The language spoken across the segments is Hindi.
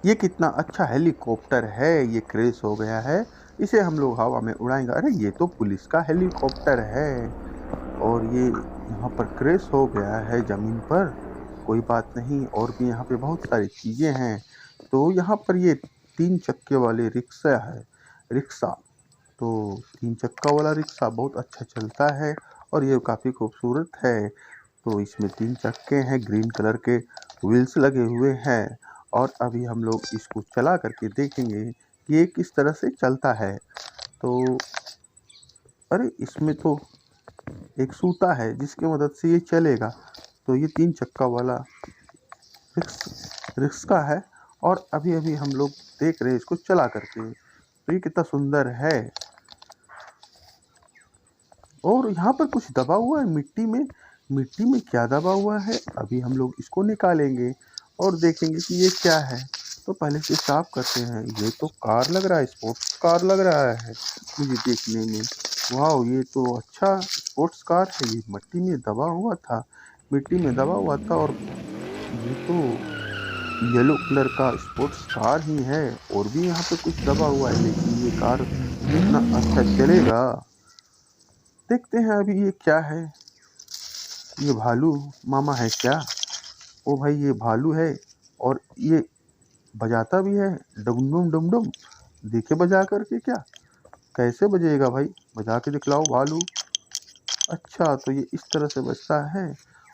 ये कितना अच्छा हेलीकॉप्टर है, ये क्रैश हो गया है, इसे हम लोग हवा में उड़ाएंगे। अरे ये तो पुलिस का हेलीकॉप्टर है और ये यहाँ पर क्रैश हो गया है ज़मीन पर। कोई बात नहीं, और भी यहाँ पे बहुत सारी चीज़ें हैं। तो यहाँ पर ये 3 चक्के वाले रिक्शा है, रिक्शा। तो 3 चक्का वाला रिक्शा बहुत अच्छा चलता है और ये काफ़ी खूबसूरत है। तो इसमें 3 चक्के हैं, ग्रीन कलर के व्हील्स लगे हुए हैं और अभी हम लोग इसको चला करके देखेंगे कि ये किस तरह से चलता है। तो अरे इसमें तो एक सूता है जिसकी मदद से ये चलेगा। तो ये 3 चक्का वाला रिक्शा है और अभी अभी हम लोग देख रहे हैं इसको चला करके। तो ये कितना सुंदर है। और यहाँ पर कुछ दबा हुआ है मिट्टी में। मिट्टी में क्या दबा हुआ है, अभी हम लोग इसको निकालेंगे और देखेंगे कि ये क्या है। तो पहले से साफ करते हैं। ये तो कार लग रहा है, स्पोर्ट्स कार लग रहा है मुझे देखने में। वाह, ये तो अच्छा स्पोर्ट्स कार है। ये मिट्टी में दबा हुआ था, मिट्टी में दबा हुआ था और ये तो येलो कलर का स्पोर्ट्स कार ही है। और भी यहाँ पे कुछ दबा हुआ है, लेकिन ये कार कितना अच्छा चलेगा। देखते हैं अभी ये क्या है। ये भालू मामा है क्या? ओ भाई ये भालू है और ये बजाता भी है, डुम डुम डुम डुम। देखे बजा करके क्या, कैसे बजेगा भाई, बजा के दिखलाओ भालू। अच्छा तो ये इस तरह से बजता है।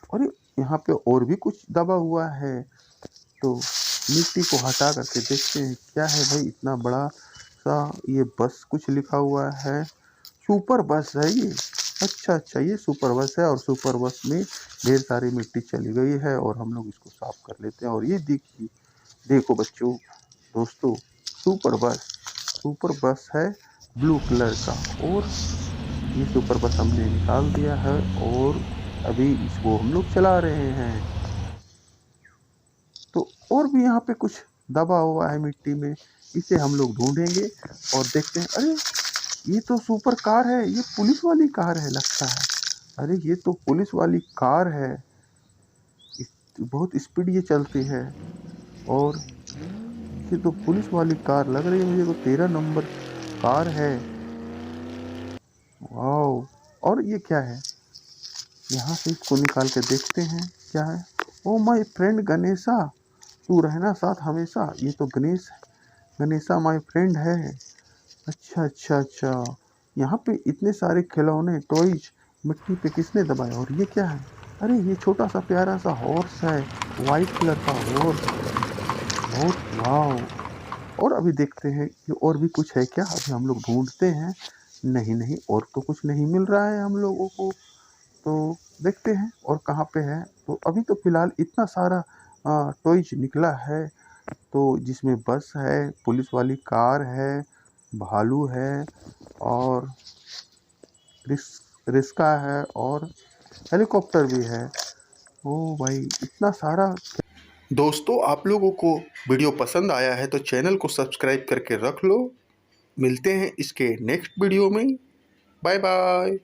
और यहाँ पे और भी कुछ दबा हुआ है। तो मिट्टी को हटा करके देखते हैं क्या है भाई, इतना बड़ा सा ये बस कुछ लिखा हुआ है। सुपर बस है ये। अच्छा अच्छा, ये सुपर बस है और सुपर बस में ढेर सारी मिट्टी चली गई है और हम लोग इसको साफ कर लेते हैं। और ये देखिए, देखो बच्चों, दोस्तों, सुपर बस है ब्लू कलर का। और ये सुपर बस हमने निकाल दिया है और अभी इसको हम लोग चला रहे हैं। तो और भी यहाँ पे कुछ दबा हुआ है मिट्टी में, इसे हम लोग ढूंढेंगे और देखते हैं। अरे ये तो सुपर कार है, ये पुलिस वाली कार है लगता है। अरे ये तो पुलिस वाली कार है, बहुत स्पीड ये चलती है। और ये तो पुलिस वाली कार लग रही है मुझे, तो 13 नंबर कार है। वाह, और ये क्या है, यहाँ से इसको निकाल के देखते हैं क्या है। ओ माय फ्रेंड गणेशा, तू रहना साथ हमेशा। ये तो गणेश, गणेशा माय फ्रेंड है। अच्छा अच्छा अच्छा, यहाँ पे इतने सारे खिलौने टॉयज मिट्टी पे किसने दबाए। और ये क्या है, अरे ये छोटा सा प्यारा सा हॉर्स है, वाइट कलर का हॉर्स। बहुत वाह। और अभी देखते हैं कि और भी कुछ है क्या, अभी हम लोग ढूंढते हैं। नहीं नहीं, और तो कुछ नहीं मिल रहा है हम लोगों को। तो देखते हैं और कहाँ पे है। तो अभी तो फिलहाल इतना सारा टॉयज निकला है। तो जिसमें बस है, पुलिस वाली कार है, भालू है और रिस्का है और हेलीकॉप्टर भी है। ओ भाई इतना सारा। दोस्तों, आप लोगों को वीडियो पसंद आया है तो चैनल को सब्सक्राइब करके रख लो। मिलते हैं इसके नेक्स्ट वीडियो में। Bye bye.